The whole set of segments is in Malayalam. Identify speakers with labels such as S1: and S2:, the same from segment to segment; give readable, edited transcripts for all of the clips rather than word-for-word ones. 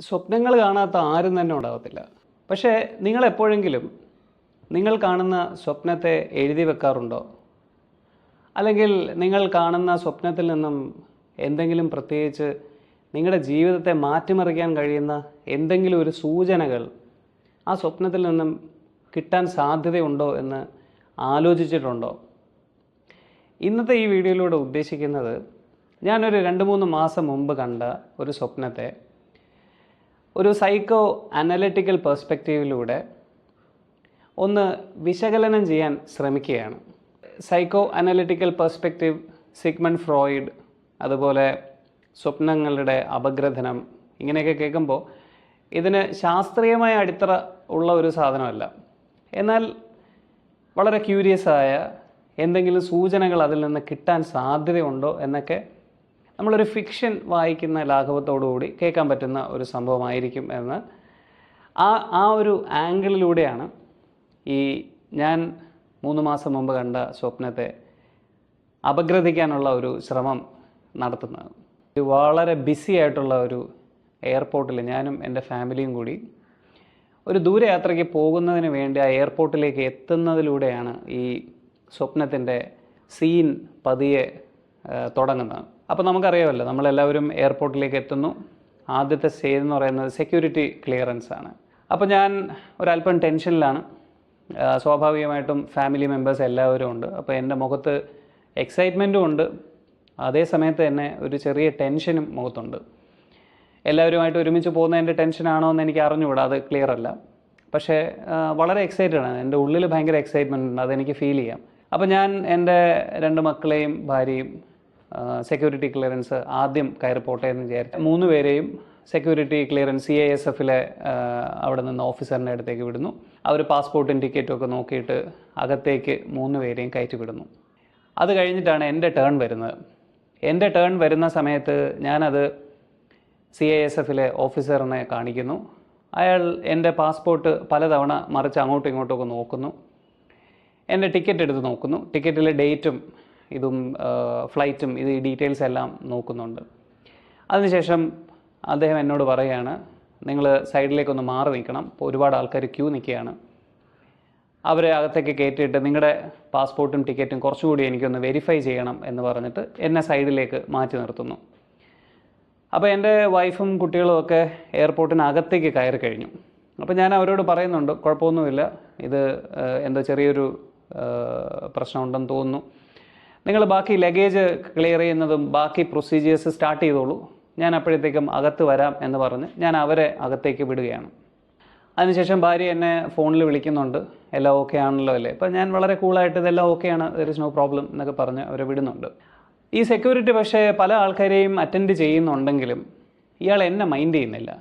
S1: സ്വപ്നങ്ങൾ കാണാത്ത ആരും തന്നെ ഉണ്ടാകത്തില്ല. പക്ഷേ നിങ്ങളെപ്പോഴെങ്കിലും നിങ്ങൾ കാണുന്ന സ്വപ്നത്തെ എഴുതി വെക്കാറുണ്ടോ? അല്ലെങ്കിൽ നിങ്ങൾ കാണുന്ന സ്വപ്നത്തിൽ നിന്നും എന്തെങ്കിലും പ്രത്യേകിച്ച് നിങ്ങളുടെ ജീവിതത്തെ മാറ്റിമറിക്കാൻ കഴിയുന്ന എന്തെങ്കിലും ഒരു സൂചനകൾ ആ സ്വപ്നത്തിൽ നിന്നും കിട്ടാൻ സാധ്യതയുണ്ടോ എന്ന് ആലോചിച്ചിട്ടുണ്ടോ? ഇന്നത്തെ ഈ വീഡിയോയിലൂടെ ഉദ്ദേശിക്കുന്നത് ഞാനൊരു 2-3 മാസം മുമ്പ് കണ്ട ഒരു സ്വപ്നത്തെ ഒരു സൈക്കോ അനലിറ്റിക്കൽ പെർസ്പെക്റ്റീവിലൂടെ ഒന്ന് വിശകലനം ചെയ്യാൻ ശ്രമിക്കുകയാണ്. Psycho analytical perspective, Sigmund Freud, അതുപോലെ സ്വപ്നങ്ങളുടെ അപഗ്രഥനം, ഇങ്ങനെയൊക്കെ കേൾക്കുമ്പോൾ ഇതിന് ശാസ്ത്രീയമായ അടിത്തറ ഉള്ള ഒരു സാധനമല്ല. എന്നാൽ വളരെ ക്യൂരിയസ് ആയ എന്തെങ്കിലും സൂചനകൾ അതിൽ നിന്ന് കിട്ടാൻ സാധ്യതയുണ്ടോ എന്നൊക്കെ നമ്മളൊരു ഫിക്ഷൻ വായിക്കുന്ന ലാഘവത്തോടുകൂടി കേൾക്കാൻ പറ്റുന്ന ഒരു സംഭവമായിരിക്കും എന്ന് ആ ഒരു ആംഗിളിലൂടെയാണ് ഈ ഞാൻ 3 മാസം മുമ്പ് കണ്ട സ്വപ്നത്തെ അപഗ്രഥിക്കാനുള്ള ഒരു ശ്രമം നടത്തുന്നത്. വളരെ ബിസി ആയിട്ടുള്ള ഒരു എയർപോർട്ടിൽ ഞാനും എൻ്റെ ഫാമിലിയും കൂടി ഒരു ദൂരയാത്രയ്ക്ക് പോകുന്നതിന് വേണ്ടി ആ എയർപോർട്ടിലേക്ക് എത്തുന്നതിലൂടെയാണ് ഈ സ്വപ്നത്തിൻ്റെ സീൻ പതിയെ തുടങ്ങുന്നത്. അപ്പോൾ നമുക്കറിയാമല്ലോ, നമ്മളെല്ലാവരും എയർപോർട്ടിലേക്ക് എത്തുന്നു. ആദ്യത്തെ സ്റ്റേജ് എന്ന് പറയുന്നത് സെക്യൂരിറ്റി ക്ലിയറൻസ് ആണ്. അപ്പോൾ ഞാൻ ഒരല്പം ടെൻഷനിലാണ്. സ്വാഭാവികമായിട്ടും ഫാമിലി മെമ്പേഴ്സ് എല്ലാവരും ഉണ്ട്. അപ്പോൾ എൻ്റെ മുഖത്ത് എക്സൈറ്റ്മെൻറ്റും ഉണ്ട്, അതേ സമയത്ത് തന്നെ ഒരു ചെറിയ ടെൻഷനും മുഖത്തുണ്ട്. എല്ലാവരുമായിട്ട് ഒരുമിച്ച് പോകുന്നതിൻ്റെ ടെൻഷനാണോ എന്ന് എനിക്ക് അറിഞ്ഞുകൂടാ, അത് ക്ലിയർ അല്ല. പക്ഷേ വളരെ എക്സൈറ്റഡ് ആണ്, എൻ്റെ ഉള്ളിൽ ഭയങ്കര എക്സൈറ്റ്മെൻ്റ് ഉണ്ട്, അതെനിക്ക് ഫീൽ ചെയ്യാം. അപ്പോൾ ഞാൻ എൻ്റെ 2 മക്കളെയും ഭാര്യയും സെക്യൂരിറ്റി ക്ലിയറൻസ് ആദ്യം കയറി പോട്ടെ എന്ന് വിചാരിച്ചു. 3 പേരെയും സെക്യൂരിറ്റി ക്ലിയറൻസ് CISFലെ അവിടെ നിന്ന് ഓഫീസറിൻ്റെ അടുത്തേക്ക് വിടുന്നു. അവർ പാസ്പോർട്ടും ടിക്കറ്റും ഒക്കെ നോക്കിയിട്ട് അകത്തേക്ക് 3 പേരെയും കയറ്റി വിടുന്നു. അത് കഴിഞ്ഞിട്ടാണ് എൻ്റെ ടേൺ വരുന്നത്. എൻ്റെ ടേൺ വരുന്ന സമയത്ത് ഞാനത് CISFലെ ഓഫീസറിനെ കാണിക്കുന്നു. അയാൾ എൻ്റെ പാസ്പോർട്ട് പലതവണ മറിച്ച് അങ്ങോട്ടും ഇങ്ങോട്ടുമൊക്കെ നോക്കുന്നു. എൻ്റെ ടിക്കറ്റ് എടുത്ത് നോക്കുന്നു. ടിക്കറ്റിലെ ഡേറ്റും ഇതും ഫ്ലൈറ്റും ഈ ഡീറ്റെയിൽസ് എല്ലാം നോക്കുന്നുണ്ട്. അതിനുശേഷം അദ്ദേഹം എന്നോട് പറയുകയാണ്, നിങ്ങൾ സൈഡിലേക്കൊന്ന് മാറി നിൽക്കണം, ഇപ്പോൾ ഒരുപാട് ആൾക്കാർ ക്യൂ നിൽക്കുകയാണ്. അവരെ അകത്തേക്ക് കയറ്റിയിട്ട് നിങ്ങളുടെ പാസ്പോർട്ടും ടിക്കറ്റും കുറച്ചുകൂടി എനിക്കൊന്ന് വെരിഫൈ ചെയ്യണം എന്ന് പറഞ്ഞിട്ട് എന്നെ സൈഡിലേക്ക് മാറ്റി നിർത്തുന്നു. അപ്പോൾ എൻ്റെ വൈഫും കുട്ടികളും ഒക്കെ എയർപോർട്ടിനകത്തേക്ക് കയറി കഴിഞ്ഞു. അപ്പോൾ ഞാൻ അവരോട് പറയുന്നുണ്ട്, കുഴപ്പമൊന്നുമില്ല, ഇത് എന്തോ ചെറിയൊരു പ്രശ്നമുണ്ടെന്ന് തോന്നുന്നു, നിങ്ങൾ ബാക്കി ലഗേജ് ക്ലിയർ ചെയ്യുന്നതും ബാക്കി പ്രൊസീജിയേഴ്സ് സ്റ്റാർട്ട് ചെയ്തോളൂ, ഞാൻ അപ്പോഴത്തേക്കും അകത്ത് വരാം എന്ന് പറഞ്ഞ് ഞാൻ അവരെ അകത്തേക്ക് വിടുകയാണ്. അതിനുശേഷം ഭാര്യ എന്നെ ഫോണിൽ വിളിക്കുന്നുണ്ട്, എല്ലാം ഓക്കെ ആണല്ലോ അല്ലേ. അപ്പോൾ ഞാൻ വളരെ കൂളായിട്ട് ഇതെല്ലാം ഓക്കെയാണ്, ദർ ഇസ് നോ പ്രോബ്ലം എന്നൊക്കെ പറഞ്ഞ് അവരെ വിടുന്നുണ്ട്. ഈ സെക്യൂരിറ്റി പക്ഷേ പല ആൾക്കാരെയും അറ്റൻഡ് ചെയ്യുന്നുണ്ടെങ്കിലും ഇയാൾ എന്നെ മൈൻഡ് ചെയ്യുന്നില്ല.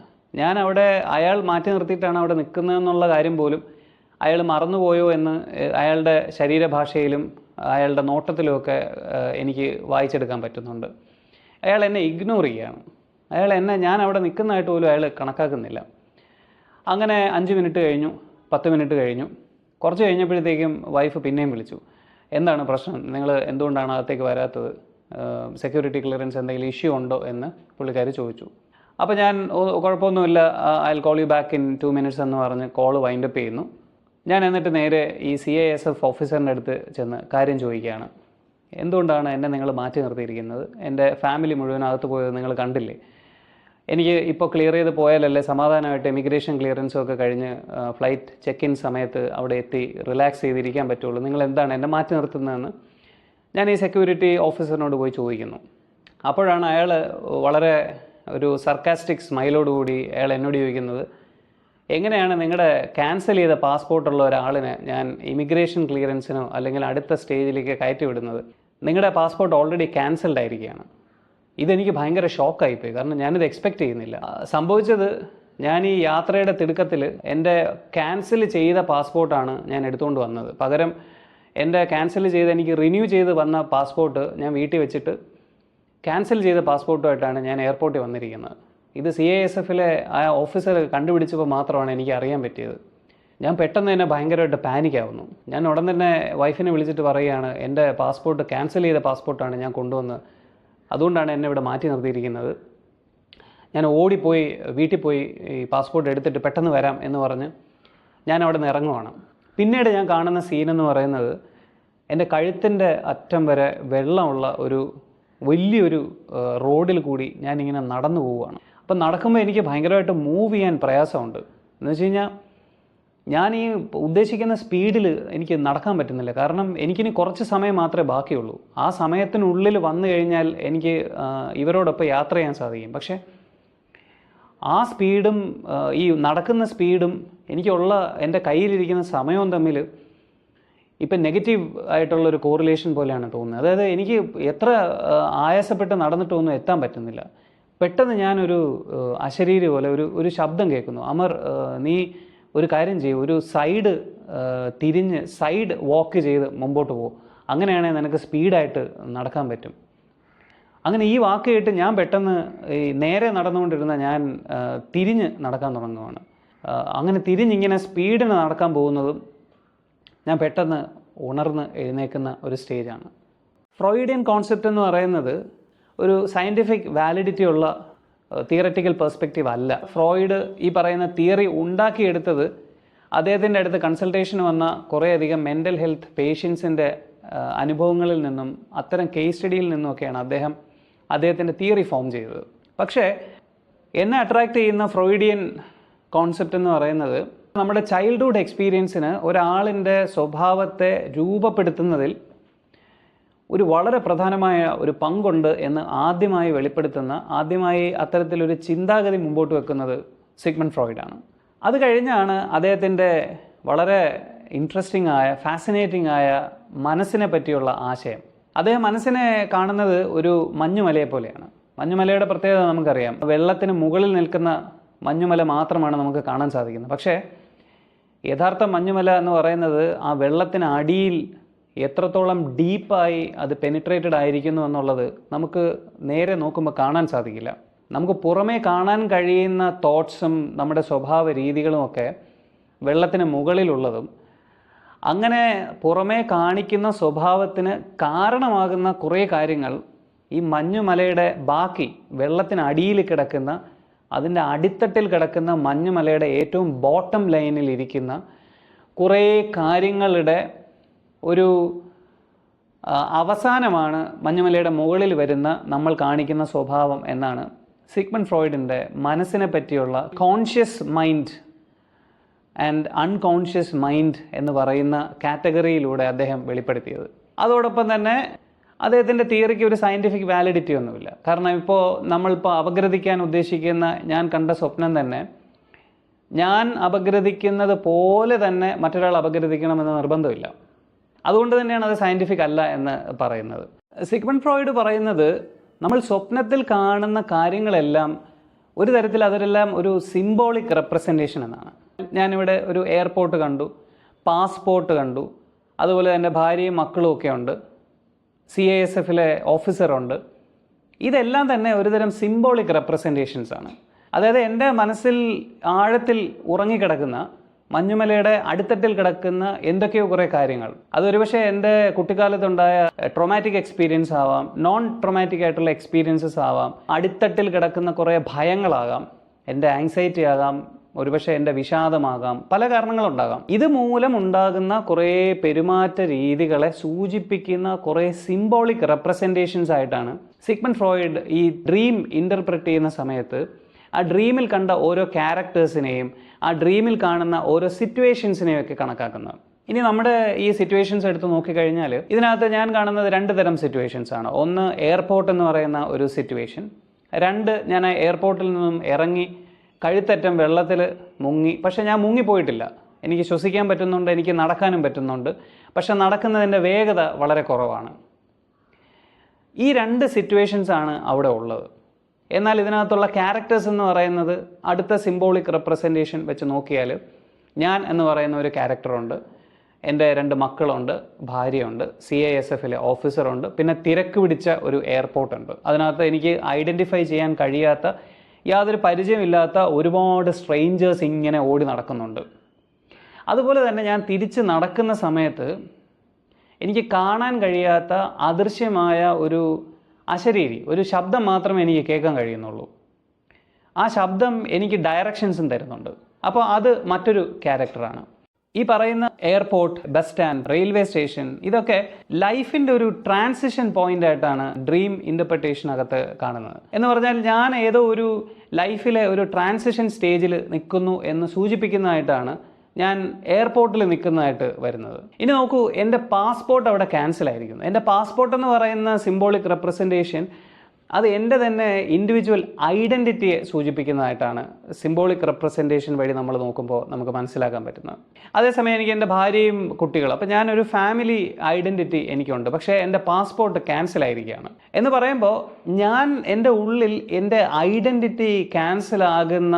S1: ഞാൻ അവിടെ അയാൾ മാറ്റി നിർത്തിയിട്ടാണ് അവിടെ നിൽക്കുന്നതെന്നുള്ള കാര്യം പോലും അയാൾ മറന്നുപോയോ എന്ന് അയാളുടെ ശരീരഭാഷയിലും അയാളുടെ നോട്ടത്തിലുമൊക്കെ എനിക്ക് വായിച്ചെടുക്കാൻ പറ്റുന്നുണ്ട്. അയാൾ എന്നെ ഇഗ്നോർ ചെയ്യുകയാണ്. ഞാൻ അവിടെ നിൽക്കുന്നതായിട്ട് പോലും അയാൾ കണക്കാക്കുന്നില്ല. അങ്ങനെ 5 മിനിറ്റ് കഴിഞ്ഞു, 10 മിനിറ്റ് കഴിഞ്ഞു. കുറച്ച് കഴിഞ്ഞപ്പോഴത്തേക്കും വൈഫ് പിന്നെയും വിളിച്ചു, എന്താണ് പ്രശ്നം, നിങ്ങൾ എന്തുകൊണ്ടാണ് അകത്തേക്ക് വരാത്തത്, സെക്യൂരിറ്റി ക്ലിയറൻസ് എന്തെങ്കിലും ഇഷ്യൂ ഉണ്ടോ എന്ന് പുള്ളിക്കാർ ചോദിച്ചു. അപ്പോൾ ഞാൻ കുഴപ്പമൊന്നുമില്ല, I will call you back in 2 minutes എന്ന് പറഞ്ഞ് കോൾ വൈൻഡപ്പ് ചെയ്യുന്നു. ഞാൻ എന്നിട്ട് നേരെ ഈ CISF ഓഫീസറിൻ്റെ അടുത്ത് ചെന്ന് കാര്യം ചോദിക്കുകയാണ്, എന്തുകൊണ്ടാണ് എന്നെ നിങ്ങൾ മാറ്റി നിർത്തിയിരിക്കുന്നത്, എൻ്റെ ഫാമിലി മുഴുവൻ അകത്ത് പോയത് നിങ്ങൾ കണ്ടില്ലേ, എനിക്ക് ഇപ്പോൾ ക്ലിയർ ചെയ്ത് പോയാലല്ലേ സമാധാനമായിട്ട് ഇമിഗ്രേഷൻ ക്ലിയറൻസും ഒക്കെ കഴിഞ്ഞ് ഫ്ലൈറ്റ് ചെക്ക് ഇൻ സമയത്ത് അവിടെ എത്തി റിലാക്സ് ചെയ്തിരിക്കാൻ പറ്റുള്ളൂ, നിങ്ങൾ എന്താണ് എന്നെ മാറ്റി നിർത്തുന്നതെന്ന് ഞാൻ ഈ സെക്യൂരിറ്റി ഓഫീസറിനോട് പോയി ചോദിക്കുന്നു. അപ്പോഴാണ് അയാൾ വളരെ ഒരു സർക്കാസ്റ്റിക് സ്മൈലോടുകൂടി അയാൾ എന്നോട് ചോദിക്കുന്നത്, എങ്ങനെയാണ് നിങ്ങളുടെ ക്യാൻസൽ ചെയ്ത പാസ്പോർട്ടുള്ള ഒരാളിനെ ഞാൻ ഇമിഗ്രേഷൻ ക്ലിയറൻസിനോ അല്ലെങ്കിൽ അടുത്ത സ്റ്റേജിലേക്ക് കയറ്റി വിടുന്നത്, നിങ്ങളുടെ പാസ്പോർട്ട് ഓൾറെഡി ക്യാൻസൽഡ് ആയിരിക്കുകയാണ്. ഇതെനിക്ക് ഭയങ്കര ഷോക്കായിപ്പോയി, കാരണം ഞാനിത് എക്സ്പെക്റ്റ് ചെയ്യുന്നില്ല. സംഭവിച്ചത്, ഞാൻ ഈ യാത്രയുടെ തിടുക്കത്തിൽ എൻ്റെ ക്യാൻസൽ ചെയ്ത പാസ്പോർട്ടാണ് ഞാൻ എടുത്തുകൊണ്ട് വന്നത്. പകരം എൻ്റെ ക്യാൻസൽ ചെയ്ത് എനിക്ക് റിന്യൂ ചെയ്ത് വന്ന പാസ്പോർട്ട് ഞാൻ വീട്ടിൽ വെച്ചിട്ട് ക്യാൻസൽ ചെയ്ത പാസ്പോർട്ടുമായിട്ടാണ് ഞാൻ എയർപോർട്ടിൽ വന്നിരിക്കുന്നത്. ഇത് CISFലെ ആ ഓഫീസർ കണ്ടുപിടിച്ചപ്പോൾ മാത്രമാണ് എനിക്ക് അറിയാൻ പറ്റിയത്. ഞാൻ പെട്ടെന്ന് തന്നെ ഭയങ്കരമായിട്ട് പാനിക്കാവുന്നു. ഞാൻ ഉടൻ തന്നെ വൈഫിനെ വിളിച്ചിട്ട് പറയുകയാണ്, എൻ്റെ പാസ്പോർട്ട് ക്യാൻസൽ ചെയ്ത പാസ്പോർട്ടാണ് ഞാൻ കൊണ്ടുവന്നത്, അതുകൊണ്ടാണ് എന്നെ ഇവിടെ മാറ്റി നിർത്തിയിരിക്കുന്നത്. ഞാൻ ഓടിപ്പോയി വീട്ടിൽ പോയി ഈ പാസ്പോർട്ട് എടുത്തിട്ട് പെട്ടെന്ന് വരാം എന്ന് പറഞ്ഞ് ഞാൻ അവിടെ നിന്ന് ഇറങ്ങുവാണ്. പിന്നീട് ഞാൻ കാണുന്ന സീനെന്ന് പറയുന്നത് എൻ്റെ കഴുത്തിൻ്റെ അറ്റം വരെ വെള്ളമുള്ള ഒരു വലിയൊരു റോഡിൽ കൂടി ഞാനിങ്ങനെ നടന്നു പോവുകയാണ്. അപ്പം നടക്കുമ്പോൾ എനിക്ക് ഭയങ്കരമായിട്ട് മൂവ് ചെയ്യാൻ പ്രയാസമുണ്ട്. എന്ന് വെച്ച് കഴിഞ്ഞാൽ ഞാൻ ഈ ഉദ്ദേശിക്കുന്ന സ്പീഡിൽ എനിക്ക് നടക്കാൻ പറ്റുന്നില്ല. കാരണം എനിക്കിനി കുറച്ച് സമയം മാത്രമേ ബാക്കിയുള്ളൂ. ആ സമയത്തിനുള്ളിൽ വന്നു കഴിഞ്ഞാൽ എനിക്ക് ഇവരോടൊപ്പം യാത്ര ചെയ്യാൻ സാധിക്കും. പക്ഷേ ആ സ്പീഡും ഈ നടക്കുന്ന സ്പീഡും എനിക്കുള്ള എൻ്റെ കയ്യിലിരിക്കുന്ന സമയവും തമ്മിൽ ഇപ്പം നെഗറ്റീവ് ആയിട്ടുള്ളൊരു കോറിലേഷൻ പോലെയാണ് തോന്നുന്നത്. അതായത് എനിക്ക് എത്ര ആയാസപ്പെട്ട് നടന്നിട്ടൊന്നും എത്താൻ പറ്റുന്നില്ല. പെട്ടെന്ന് ഞാനൊരു അശരീരി പോലെ ഒരു ശബ്ദം കേൾക്കുന്നു, അമർ നീ ഒരു കാര്യം ചെയ്യും, ഒരു സൈഡ് തിരിഞ്ഞ് സൈഡ് വാക്ക് ചെയ്ത് മുമ്പോട്ട് പോകും, അങ്ങനെയാണെങ്കിൽ നിനക്ക് സ്പീഡായിട്ട് നടക്കാൻ പറ്റും. അങ്ങനെ ഈ വാക്ക് കേട്ട് ഞാൻ പെട്ടെന്ന് ഈ നേരെ നടന്നുകൊണ്ടിരുന്ന ഞാൻ തിരിഞ്ഞ് നടക്കാൻ തുടങ്ങുകയാണ്. അങ്ങനെ തിരിഞ്ഞിങ്ങനെ സ്പീഡിന് നടക്കാൻ പോകുന്നതും ഞാൻ പെട്ടെന്ന് ഉണർന്ന് എഴുന്നേൽക്കുന്ന ഒരു സ്റ്റേജാണ്. ഫ്രോയിഡിയൻ കോൺസെപ്റ്റ് എന്ന് പറയുന്നത് ഒരു സയൻറ്റിഫിക് വാലിഡിറ്റി ഉള്ള തിയററ്റിക്കൽ പെർസ്പെക്റ്റീവ് അല്ല. ഫ്രോയിഡ് ഈ പറയുന്ന തിയറി ഉണ്ടാക്കിയെടുത്തത് അദ്ദേഹത്തിൻ്റെ അടുത്ത് കൺസൾട്ടേഷന് വന്ന കുറേയധികം മെൻ്റൽ ഹെൽത്ത് പേഷ്യൻസിൻ്റെ അനുഭവങ്ങളിൽ നിന്നും അത്തരം കേസ് സ്റ്റഡിയിൽ നിന്നുമൊക്കെയാണ് അദ്ദേഹത്തിൻ്റെ തിയറി ഫോം ചെയ്തത്. പക്ഷേ എന്നെ അട്രാക്റ്റ് ചെയ്യുന്ന ഫ്രോയിഡിയൻ കോൺസെപ്റ്റ് എന്ന് പറയുന്നത് നമ്മുടെ ചൈൽഡ്ഹുഡ് എക്സ്പീരിയൻസിന് ഒരാളിൻ്റെ സ്വഭാവത്തെ രൂപപ്പെടുത്തുന്നതിൽ ഒരു വളരെ പ്രധാനമായ ഒരു പങ്കുണ്ട് എന്ന് ആദ്യമായി വെളിപ്പെടുത്തുന്ന, ആദ്യമായി അത്തരത്തിലൊരു ചിന്താഗതി മുമ്പോട്ട് വെക്കുന്നത് സിഗ്മണ്ട് ഫ്രോയിഡാണ്. അത് കഴിഞ്ഞാണ് അദ്ദേഹത്തിൻ്റെ വളരെ ഇൻട്രസ്റ്റിംഗ് ആയ ഫാസിനേറ്റിംഗ് ആയ മനസ്സിനെ പറ്റിയുള്ള ആശയം. അദ്ദേഹം മനസ്സിനെ കാണുന്നത് ഒരു മഞ്ഞുമലയെ പോലെയാണ്. മഞ്ഞുമലയുടെ പ്രത്യേകത നമുക്കറിയാം, വെള്ളത്തിന് മുകളിൽ നിൽക്കുന്ന മഞ്ഞുമല മാത്രമാണ് നമുക്ക് കാണാൻ സാധിക്കുന്നത്. പക്ഷേ യഥാർത്ഥ മഞ്ഞുമല എന്ന് പറയുന്നത് ആ വെള്ളത്തിന് അടിയിൽ എത്രത്തോളം ഡീപ്പായി അത് പെനിട്രേറ്റഡ് ആയിരിക്കുന്നു എന്നുള്ളത് നമുക്ക് നേരെ നോക്കുമ്പോൾ കാണാൻ സാധിക്കില്ല. നമുക്ക് പുറമേ കാണാൻ കഴിയുന്ന തോട്ട്സും നമ്മുടെ സ്വഭാവ രീതികളുമൊക്കെ വെള്ളത്തിന് മുകളിലുള്ളതും അങ്ങനെ പുറമേ കാണിക്കുന്ന സ്വഭാവത്തിന് കാരണമാകുന്ന കുറേ കാര്യങ്ങൾ ഈ മഞ്ഞുമലയുടെ ബാക്കി വെള്ളത്തിനടിയിൽ കിടക്കുന്ന, അതിൻ്റെ അടിത്തട്ടിൽ കിടക്കുന്ന മഞ്ഞുമലയുടെ ഏറ്റവും ബോട്ടം ലൈനിൽ ഇരിക്കുന്ന കുറേ കാര്യങ്ങളുടെ ഒരു അവസാനമാണ് മഞ്ഞുമലയുടെ മുകളിൽ വരുന്ന നമ്മൾ കാണിക്കുന്ന സ്വഭാവം എന്നാണ് സിഗ്മണ്ട് ഫ്രോയിഡിൻ്റെ മനസ്സിനെ പറ്റിയുള്ള conscious mind and unconscious mind എന്ന് പറയുന്ന കാറ്റഗറിയിലൂടെ അദ്ദേഹം വെളിപ്പെടുത്തിയത്. അതോടൊപ്പം തന്നെ അദ്ദേഹത്തിൻ്റെ തിയറിക്ക് ഒരു സയൻറ്റിഫിക് വാലിഡിറ്റി ഒന്നുമില്ല. കാരണം നമ്മളിപ്പോൾ അപഗ്രഥിക്കാൻ ഉദ്ദേശിക്കുന്ന ഞാൻ കണ്ട സ്വപ്നം തന്നെ ഞാൻ അപഗ്രഥിക്കുന്നത് പോലെ തന്നെ മറ്റൊരാൾ അപഗ്രഥിക്കണമെന്ന് നിർബന്ധമില്ല. അതുകൊണ്ട് തന്നെയാണ് അത് സയൻറ്റിഫിക് അല്ല എന്ന് പറയുന്നത്. സിഗ്മണ്ട് ഫ്രോയിഡ് പറയുന്നത് നമ്മൾ സ്വപ്നത്തിൽ കാണുന്ന കാര്യങ്ങളെല്ലാം ഒരു തരത്തിൽ അതെല്ലാം ഒരു സിംബോളിക് റെപ്രസെൻറ്റേഷൻ എന്നാണ്. ഞാനിവിടെ ഒരു എയർപോർട്ട് കണ്ടു, പാസ്പോർട്ട് കണ്ടു, അതുപോലെ എൻ്റെ ഭാര്യയും മക്കളും ഒക്കെ ഉണ്ട്, CISFലെ ഓഫീസറുണ്ട്. ഇതെല്ലാം തന്നെ ഒരുതരം സിംബോളിക് റെപ്രസെൻറ്റേഷൻസ് ആണ്. അതായത് എൻ്റെ മനസ്സിൽ ആഴത്തിൽ ഉറങ്ങിക്കിടക്കുന്ന മഞ്ഞുമലയുടെ അടിത്തട്ടിൽ കിടക്കുന്ന എന്തൊക്കെയോ കുറേ കാര്യങ്ങൾ, അതൊരുപക്ഷെ എൻ്റെ കുട്ടിക്കാലത്തുണ്ടായ ട്രോമാറ്റിക് എക്സ്പീരിയൻസ് ആവാം, നോൺ ട്രോമാറ്റിക് ആയിട്ടുള്ള എക്സ്പീരിയൻസസ് ആവാം, അടിത്തട്ടിൽ കിടക്കുന്ന കുറേ ഭയങ്ങളാകാം, എൻ്റെ ആങ്സൈറ്റി ആകാം, ഒരുപക്ഷെ എൻ്റെ വിഷാദമാകാം, പല കാരണങ്ങളുണ്ടാകാം. ഇത് മൂലം ഉണ്ടാകുന്ന കുറേ പെരുമാറ്റ രീതികളെ സൂചിപ്പിക്കുന്ന കുറേ സിംബോളിക് റെപ്രസെൻറ്റേഷൻസ് ആയിട്ടാണ് സിഗ്മണ്ട് ഫ്രോയിഡ് ഈ ഡ്രീം ഇൻ്റർപ്രറ്റ് ചെയ്യുന്ന സമയത്ത് ആ ഡ്രീമിൽ കണ്ട ഓരോ ക്യാരക്ടേഴ്സിനെയും ആ ഡ്രീമിൽ കാണുന്ന ഓരോ സിറ്റുവേഷൻസിനെയും ഒക്കെ കണക്കാക്കുന്നത്. ഇനി നമ്മുടെ ഈ സിറ്റുവേഷൻസ് എടുത്ത് നോക്കിക്കഴിഞ്ഞാൽ ഇതിനകത്ത് ഞാൻ കാണുന്നത് രണ്ട് തരം സിറ്റുവേഷൻസ് ആണ്. ഒന്ന്, എയർപോർട്ട് എന്ന് പറയുന്ന ഒരു സിറ്റുവേഷൻ. രണ്ട്, ഞാൻ ആ എയർപോർട്ടിൽ നിന്നും ഇറങ്ങി കഴുത്തറ്റം വെള്ളത്തിൽ മുങ്ങി. പക്ഷേ ഞാൻ മുങ്ങിപ്പോയിട്ടില്ല, എനിക്ക് ശ്വസിക്കാൻ പറ്റുന്നുണ്ട്, എനിക്ക് നടക്കാനും പറ്റുന്നുണ്ട്. പക്ഷെ നടക്കുന്നതിൻ്റെ വേഗത വളരെ കുറവാണ്. ഈ രണ്ട് സിറ്റുവേഷൻസാണ് അവിടെ ഉള്ളത്. എന്നാൽ ഇതിനകത്തുള്ള ക്യാരക്ടേഴ്സ് എന്ന് പറയുന്നത് അടുത്ത സിംബോളിക് റെപ്രസെൻറ്റേഷൻ വെച്ച് നോക്കിയാൽ ഞാൻ എന്ന് പറയുന്ന ഒരു ക്യാരക്ടറുണ്ട്, എൻ്റെ 2 മക്കളുണ്ട്, ഭാര്യയുണ്ട്, CISFലെ ഓഫീസറുണ്ട്, പിന്നെ തിരക്ക് പിടിച്ച ഒരു എയർപോർട്ടുണ്ട്. അതിനകത്ത് എനിക്ക് ഐഡൻറ്റിഫൈ ചെയ്യാൻ കഴിയാത്ത, യാതൊരു പരിചയമില്ലാത്ത ഒരുപാട് സ്ട്രേഞ്ചേഴ്സ് ഇങ്ങനെ ഓടി നടക്കുന്നുണ്ട്. അതുപോലെ തന്നെ ഞാൻ തിരിച്ച് നടക്കുന്ന സമയത്ത് എനിക്ക് കാണാൻ കഴിയാത്ത അദൃശ്യമായ ഒരു അശരീരി, ഒരു ശബ്ദം മാത്രമേ എനിക്ക് കേൾക്കാൻ കഴിയുന്നുള്ളൂ. ആ ശബ്ദം എനിക്ക് ഡയറക്ഷൻസും തരുന്നുണ്ട്. അപ്പോൾ അത് മറ്റൊരു ക്യാരക്ടറാണ്. ഈ പറയുന്ന airport, bus stand, railway station, ഇതൊക്കെ ലൈഫിൻ്റെ ഒരു ട്രാൻസിഷൻ പോയിന്റ് ആയിട്ടാണ് ഡ്രീം ഇൻ്റർപ്രിട്ടേഷനകത്ത് കാണുന്നത്. എന്ന് പറഞ്ഞാൽ ഞാൻ ഏതോ ഒരു ലൈഫിലെ ഒരു ട്രാൻസിഷൻ സ്റ്റേജിൽ നിൽക്കുന്നു എന്ന് സൂചിപ്പിക്കുന്നതായിട്ടാണ് ഞാൻ എയർപോർട്ടിൽ നിൽക്കുന്നതായിട്ട് വരുന്നത്. ഇനി നോക്കൂ, എൻ്റെ പാസ്പോർട്ട് അവിടെ ക്യാൻസൽ ആയിരിക്കുന്നു. എൻ്റെ പാസ്പോർട്ട് എന്ന് പറയുന്ന സിംബോളിക് റെപ്രസെൻറ്റേഷൻ അത് എൻ്റെ തന്നെ ഇൻഡിവിജ്വൽ ഐഡൻറ്റിറ്റിയെ സൂചിപ്പിക്കുന്നതായിട്ടാണ് സിംബോളിക് റെപ്രസെൻറ്റേഷൻ വഴി നമ്മൾ നോക്കുമ്പോൾ നമുക്ക് മനസ്സിലാക്കാൻ പറ്റുന്നത്. അതേസമയം എനിക്ക് എൻ്റെ ഭാര്യയും കുട്ടികളും, അപ്പോൾ ഞാനൊരു ഫാമിലി ഐഡൻറ്റിറ്റി എനിക്കുണ്ട്, പക്ഷേ എൻ്റെ പാസ്പോർട്ട് ക്യാൻസൽ ആയിരിക്കുകയാണ് എന്ന് പറയുമ്പോൾ ഞാൻ എൻ്റെ ഉള്ളിൽ എൻ്റെ ഐഡൻറ്റിറ്റി ക്യാൻസൽ ആകുന്ന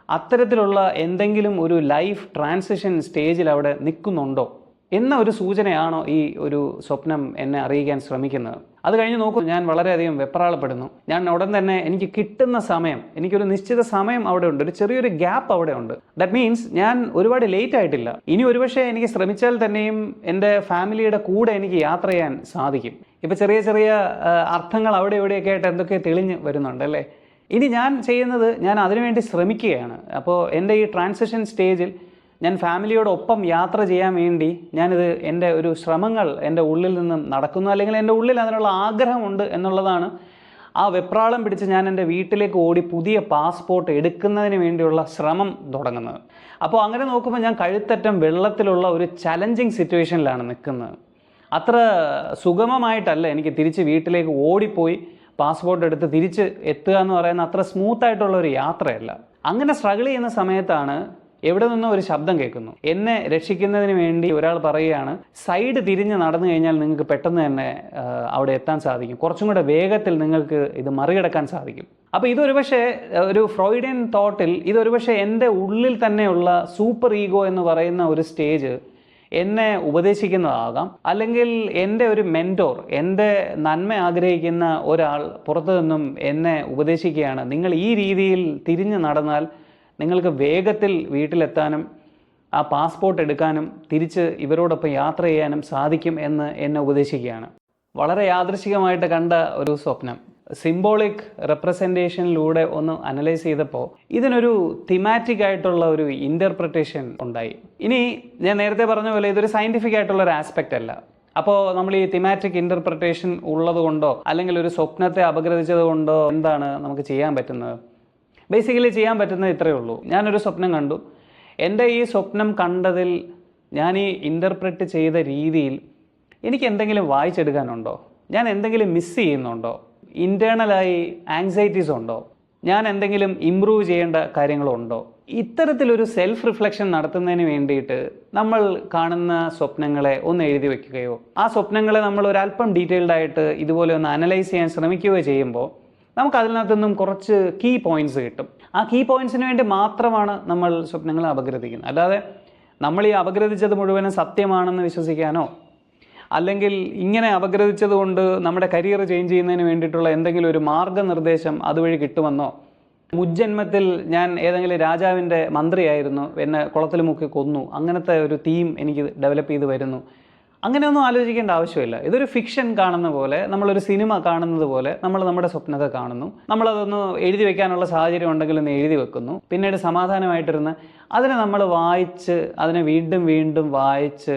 S1: അത്തരത്തിലുള്ള എന്തെങ്കിലും ഒരു ലൈഫ് ട്രാൻസിഷൻ സ്റ്റേജിൽ അവിടെ നിൽക്കുന്നുണ്ടോ എന്ന ഒരു സൂചനയാണോ ഈ ഒരു സ്വപ്നം എന്നെ അറിയിക്കാൻ ശ്രമിക്കുന്നത്? അത് കഴിഞ്ഞ് നോക്കൂ, ഞാൻ വളരെയധികം വെപ്രാളപ്പെടുന്നു. ഞാൻ ഉടൻ തന്നെ എനിക്ക് കിട്ടുന്ന സമയം, എനിക്കൊരു നിശ്ചിത സമയം അവിടെ ഉണ്ട്, ഒരു ചെറിയൊരു ഗ്യാപ്പ് അവിടെ ഉണ്ട്. ദാറ്റ് മീൻസ് ഞാൻ ഒരുപാട് ലേറ്റ് ആയിട്ടില്ല. ഇനി ഒരുപക്ഷെ എനിക്ക് ശ്രമിച്ചാൽ തന്നെയും എൻ്റെ ഫാമിലിയുടെ കൂടെ എനിക്ക് യാത്ര ചെയ്യാൻ സാധിക്കും. ഇപ്പോൾ ചെറിയ ചെറിയ അർത്ഥങ്ങൾ അവിടെ ഇവിടെയൊക്കെ ആയിട്ട് എന്തൊക്കെ തെളിഞ്ഞ് വരുന്നുണ്ട് അല്ലേ? ഇനി ഞാൻ ചെയ്യുന്നത്, ഞാൻ അതിനുവേണ്ടി ശ്രമിക്കുകയാണ്. അപ്പോൾ എൻ്റെ ഈ ട്രാൻസിഷൻ സ്റ്റേജിൽ ഞാൻ ഫാമിലിയോടൊപ്പം യാത്ര ചെയ്യാൻ വേണ്ടി ഞാനിത് എൻ്റെ ഒരു ശ്രമങ്ങൾ എൻ്റെ ഉള്ളിൽ നിന്നും നടക്കുന്നു, അല്ലെങ്കിൽ എൻ്റെ ഉള്ളിൽ അതിനുള്ള ആഗ്രഹമുണ്ട് എന്നുള്ളതാണ് ആ വെപ്രാളം പിടിച്ച് ഞാൻ എൻ്റെ വീട്ടിലേക്ക് ഓടി പുതിയ പാസ്പോർട്ട് എടുക്കുന്നതിന് വേണ്ടിയുള്ള ശ്രമം തുടങ്ങുന്നത്. അപ്പോൾ അങ്ങനെ നോക്കുമ്പോൾ ഞാൻ കഴുത്തറ്റം വെള്ളത്തിലുള്ള ഒരു ചലഞ്ചിങ് സിറ്റുവേഷനിലാണ് നിൽക്കുന്നത്. അത്ര സുഗമമായിട്ടല്ല എനിക്ക് തിരിച്ച് വീട്ടിലേക്ക് ഓടിപ്പോയി പാസ്പോർട്ട് എടുത്ത് തിരിച്ച് എത്തുക എന്ന് പറയുന്ന അത്ര സ്മൂത്തായിട്ടുള്ള ഒരു യാത്രയല്ല. അങ്ങനെ സ്ട്രഗിൾ ചെയ്യുന്ന സമയത്താണ് എവിടെ നിന്നോ ഒരു ശബ്ദം കേൾക്കുന്നു. എന്നെ രക്ഷിക്കുന്നതിന് വേണ്ടി ഒരാൾ പറയുകയാണ്, സൈഡ് തിരിഞ്ഞ് നടന്നു കഴിഞ്ഞാൽ നിങ്ങൾക്ക് പെട്ടെന്ന് തന്നെ അവിടെ എത്താൻ സാധിക്കും, കുറച്ചും കൂടെ വേഗത്തിൽ നിങ്ങൾക്ക് ഇത് മറികടക്കാൻ സാധിക്കും. അപ്പോൾ ഇതൊരു പക്ഷേ ഒരു ഫ്രോയിഡിയൻ തോട്ടിൽ ഇതൊരു പക്ഷേ എൻ്റെ ഉള്ളിൽ തന്നെയുള്ള സൂപ്പർ ഈഗോ എന്ന് പറയുന്ന ഒരു സ്റ്റേജ് എന്നെ ഉപദേശിക്കുന്നതാകാം, അല്ലെങ്കിൽ എൻ്റെ ഒരു മെൻറ്റോർ, എൻ്റെ നന്മ ആഗ്രഹിക്കുന്ന ഒരാൾ പുറത്തു നിന്നും എന്നെ ഉപദേശിക്കുകയാണ്, നിങ്ങൾ ഈ രീതിയിൽ തിരിഞ്ഞ് നടന്നാൽ നിങ്ങൾക്ക് വേഗത്തിൽ വീട്ടിലെത്താനും ആ പാസ്പോർട്ട് എടുക്കാനും തിരിച്ച് ഇവരോടൊപ്പം യാത്ര ചെയ്യാനും സാധിക്കും എന്ന് എന്നെ ഉപദേശിക്കുകയാണ്. വളരെ യാദൃശികമായിട്ട് കണ്ട ഒരു സ്വപ്നം. സിംബോളിക് റെപ്രസെൻറ്റേഷനിലൂടെ ഒന്ന് അനലൈസ് ചെയ്തപ്പോൾ ഇതിനൊരു തിമാറ്റിക് ആയിട്ടുള്ള ഒരു ഇൻ്റർപ്രിട്ടേഷൻ ഉണ്ടായി. ഇനി ഞാൻ നേരത്തെ പറഞ്ഞ പോലെ ഇതൊരു സയൻറ്റിഫിക് ആയിട്ടുള്ള ഒരു ആസ്പെക്റ്റ് അല്ല. അപ്പോൾ നമ്മൾ ഈ തിമാറ്റിക് ഇൻ്റർപ്രിട്ടേഷൻ ഉള്ളത് കൊണ്ടോ അല്ലെങ്കിൽ ഒരു സ്വപ്നത്തെ അപഗ്രഥിച്ചത് കൊണ്ടോ എന്താണ് നമുക്ക് ചെയ്യാൻ പറ്റുന്നത്? ബേസിക്കലി ചെയ്യാൻ പറ്റുന്നത് ഇത്രയേ ഉള്ളൂ. ഞാനൊരു സ്വപ്നം കണ്ടു. എൻ്റെ ഈ സ്വപ്നം കണ്ടതിൽ, ഞാൻ ഈ ഇൻ്റർപ്രറ്റ് ചെയ്ത രീതിയിൽ എനിക്ക് എന്തെങ്കിലും വായിച്ചെടുക്കാനുണ്ടോ? ഞാൻ എന്തെങ്കിലും മിസ് ചെയ്യുന്നുണ്ടോ? ഇൻറ്റേർണലായി ആങ്സൈറ്റീസ് ഉണ്ടോ? ഞാൻ എന്തെങ്കിലും ഇമ്പ്രൂവ് ചെയ്യേണ്ട കാര്യങ്ങളുണ്ടോ? ഇത്തരത്തിലൊരു സെൽഫ് റിഫ്ലക്ഷൻ നടത്തുന്നതിന് വേണ്ടിയിട്ട് നമ്മൾ കാണുന്ന സ്വപ്നങ്ങളെ ഒന്ന് എഴുതി വയ്ക്കുകയോ ആ സ്വപ്നങ്ങളെ നമ്മൾ ഒരല്പം ഡീറ്റെയിൽഡായിട്ട് ഇതുപോലെ ഒന്ന് അനലൈസ് ചെയ്യാൻ ശ്രമിക്കുകയോ ചെയ്യുമ്പോൾ നമുക്ക് അതിനകത്തുനിന്നും കുറച്ച് കീ പോയിൻറ്റ്സ് കിട്ടും. ആ കീ പോയിൻറ്റ്സിന് വേണ്ടി മാത്രമാണ് നമ്മൾ സ്വപ്നങ്ങളെ അപഗ്രഥിക്കുന്നത്. അല്ലാതെ നമ്മൾ ഈ അപഗ്രഥിച്ചത് മുഴുവനും സത്യമാണെന്ന് വിശ്വസിക്കാനോ അല്ലെങ്കിൽ ഇങ്ങനെ അപഗ്രഥിച്ചത് കൊണ്ട് നമ്മുടെ കരിയർ ചേഞ്ച് ചെയ്യുന്നതിന് വേണ്ടിയിട്ടുള്ള എന്തെങ്കിലും ഒരു മാർഗ്ഗനിർദ്ദേശം അതുവഴി കിട്ടുമെന്നോ, മുജ്ജന്മത്തിൽ ഞാൻ ഏതെങ്കിലും രാജാവിൻ്റെ മന്ത്രിയായിരുന്നു, എന്നെ കുളത്തിൽ മുക്കി കൊന്നു, അങ്ങനത്തെ ഒരു തീം എനിക്ക് ഡെവലപ്പ് ചെയ്ത് വരുന്നു, അങ്ങനെയൊന്നും ആലോചിക്കേണ്ട ആവശ്യമില്ല. ഇതൊരു ഫിക്ഷൻ കാണുന്ന പോലെ, നമ്മളൊരു സിനിമ കാണുന്നത് പോലെ നമ്മൾ നമ്മുടെ സ്വപ്നത്തെ കാണുന്നു. നമ്മളതൊന്ന് എഴുതി വെക്കാനുള്ള സാഹചര്യം ഉണ്ടെങ്കിൽ ഒന്ന് എഴുതി വെക്കുന്നു. പിന്നീട് സമാധാനമായിട്ടിരുന്ന് അതിനെ നമ്മൾ വായിച്ച്, അതിനെ വീണ്ടും വീണ്ടും വായിച്ച്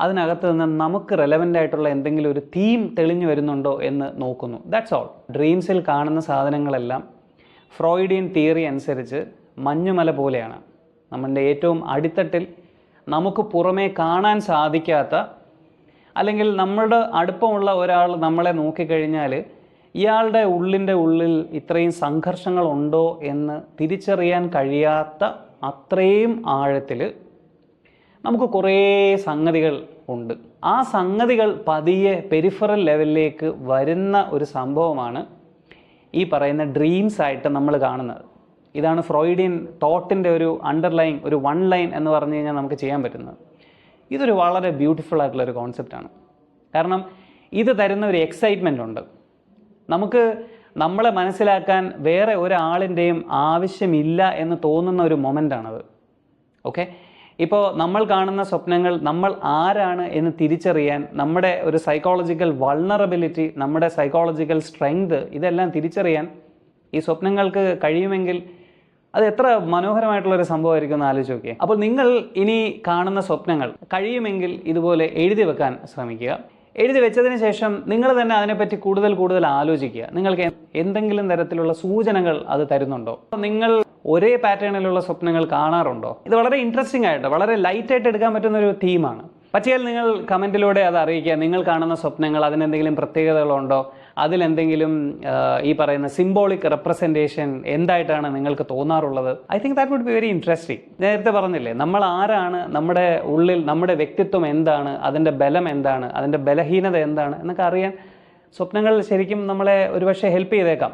S1: അതിനകത്ത് നിന്ന് നമുക്ക് റെലവൻ്റ് ആയിട്ടുള്ള എന്തെങ്കിലും ഒരു തീം തെളിഞ്ഞു വരുന്നുണ്ടോ എന്ന് നോക്കുന്നു. That's all. ഡ്രീംസിൽ കാണുന്ന സാധനങ്ങളെല്ലാം ഫ്രോയിഡിയൻ തിയറി അനുസരിച്ച് മഞ്ഞുമല പോലെയാണ്. നമ്മളുടെ ഏറ്റവും അടിത്തട്ടിൽ നമുക്ക് പുറമേ കാണാൻ സാധിക്കാത്ത, അല്ലെങ്കിൽ നമ്മളുടെ അടുപ്പമുള്ള ഒരാൾ നമ്മളെ നോക്കിക്കഴിഞ്ഞാൽ ഇയാളുടെ ഉള്ളിൽ ഇത്രയും സംഘർഷങ്ങളുണ്ടോ എന്ന് തിരിച്ചറിയാൻ കഴിയാത്ത അത്രയും ആഴത്തിൽ നമുക്ക് കുറേ സംഗതികൾ ഉണ്ട്. ആ സംഗതികൾ പതിയെ പെരിഫറൽ ലെവലിലേക്ക് വരുന്ന ഒരു സംഭവമാണ് ഈ പറയുന്ന ഡ്രീംസ് ആയിട്ട് നമ്മൾ കാണുന്നത്. ഇതാണ് ഫ്രോയിഡിയൻ തോട്ടിൻ്റെ ഒരു അണ്ടർലൈൻ, ഒരു വൺ ലൈൻ എന്ന് പറഞ്ഞു കഴിഞ്ഞാൽ നമുക്ക് ചെയ്യാൻ പറ്റുന്നത്. ഇതൊരു വളരെ ബ്യൂട്ടിഫുൾ ആയിട്ടുള്ളൊരു കോൺസെപ്റ്റാണ്. കാരണം ഇത് തരുന്ന ഒരു എക്സൈറ്റ്മെൻ്റ് ഉണ്ട്. നമുക്ക് നമ്മളെ മനസ്സിലാക്കാൻ വേറെ ഒരാളിൻ്റെയും ആവശ്യമില്ല എന്ന് തോന്നുന്ന ഒരു മൊമെൻ്റാണത്. ഓക്കെ, ഇപ്പോൾ നമ്മൾ കാണുന്ന സ്വപ്നങ്ങൾ നമ്മൾ ആരാണ് എന്ന് തിരിച്ചറിയാൻ, നമ്മുടെ ഒരു സൈക്കോളജിക്കൽ വൾണറബിലിറ്റി, നമ്മുടെ സൈക്കോളജിക്കൽ സ്ട്രെങ്ത്, ഇതെല്ലാം തിരിച്ചറിയാൻ ഈ സ്വപ്നങ്ങൾക്ക് കഴിയുമെങ്കിൽ അത് എത്ര മനോഹരമായിട്ടുള്ളൊരു സംഭവമായിരിക്കും എന്ന് ആലോചിച്ച് നോക്കിയേ. അപ്പോൾ നിങ്ങൾ ഇനി കാണുന്ന സ്വപ്നങ്ങൾ കഴിയുമെങ്കിൽ ഇതുപോലെ എഴുതി വെക്കാൻ ശ്രമിക്കുക. എഴുതി വെച്ചതിന് ശേഷം നിങ്ങൾ തന്നെ അതിനെപ്പറ്റി കൂടുതൽ ആലോചിക്കുക. നിങ്ങൾക്ക് എന്തെങ്കിലും തരത്തിലുള്ള സൂചനകൾ അത് തരുന്നുണ്ടോ? നിങ്ങൾ ഒരേ പാറ്റേണിലുള്ള സ്വപ്നങ്ങൾ കാണാറുണ്ടോ? ഇത് വളരെ ഇൻട്രസ്റ്റിംഗ് ആയിട്ട്, വളരെ ലൈറ്റായിട്ട് എടുക്കാൻ പറ്റുന്ന ഒരു തീമാണ്. പറ്റിയാൽ നിങ്ങൾ കമൻറ്റിലൂടെ അത് അറിയിക്കുക. നിങ്ങൾ കാണുന്ന സ്വപ്നങ്ങൾ അതിനെന്തെങ്കിലും പ്രത്യേകതകളുണ്ടോ? അതിലെന്തെങ്കിലും ഈ പറയുന്ന സിംബോളിക് റെപ്രസെൻറ്റേഷൻ എന്തായിട്ടാണ് നിങ്ങൾക്ക് തോന്നാറുള്ളത്? I think that would be very interesting. നേരത്തെ പറഞ്ഞില്ലേ, നമ്മൾ ആരാണ്, നമ്മുടെ ഉള്ളിൽ നമ്മുടെ വ്യക്തിത്വം എന്താണ്, അതിൻ്റെ ബലം എന്താണ്, അതിൻ്റെ ബലഹീനത എന്താണ് എന്നൊക്കെ അറിയാൻ സ്വപ്നങ്ങൾ ശരിക്കും നമ്മളെ ഒരുപക്ഷെ ഹെൽപ്പ് ചെയ്തേക്കാം.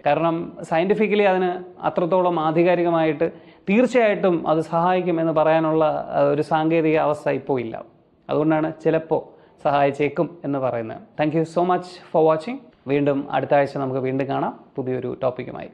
S1: കാരണം സയൻറ്റിഫിക്കലി അതിന് അത്രത്തോളം ആധികാരികമായിട്ട് തീർച്ചയായിട്ടും അത് സഹായിക്കും എന്ന് പറയാനുള്ള ഒരു സാങ്കേതിക അവസ്ഥ ഇപ്പോൾ ഇല്ല. അതുകൊണ്ടാണ് ചിലപ്പോൾ സഹായിച്ചേക്കും എന്ന് പറയുന്നത്. Thank you so much for watching. വീണ്ടും അടുത്ത ആഴ്ച നമുക്ക് വീണ്ടും കാണാം പുതിയൊരു ടോപ്പിക്കുമായി.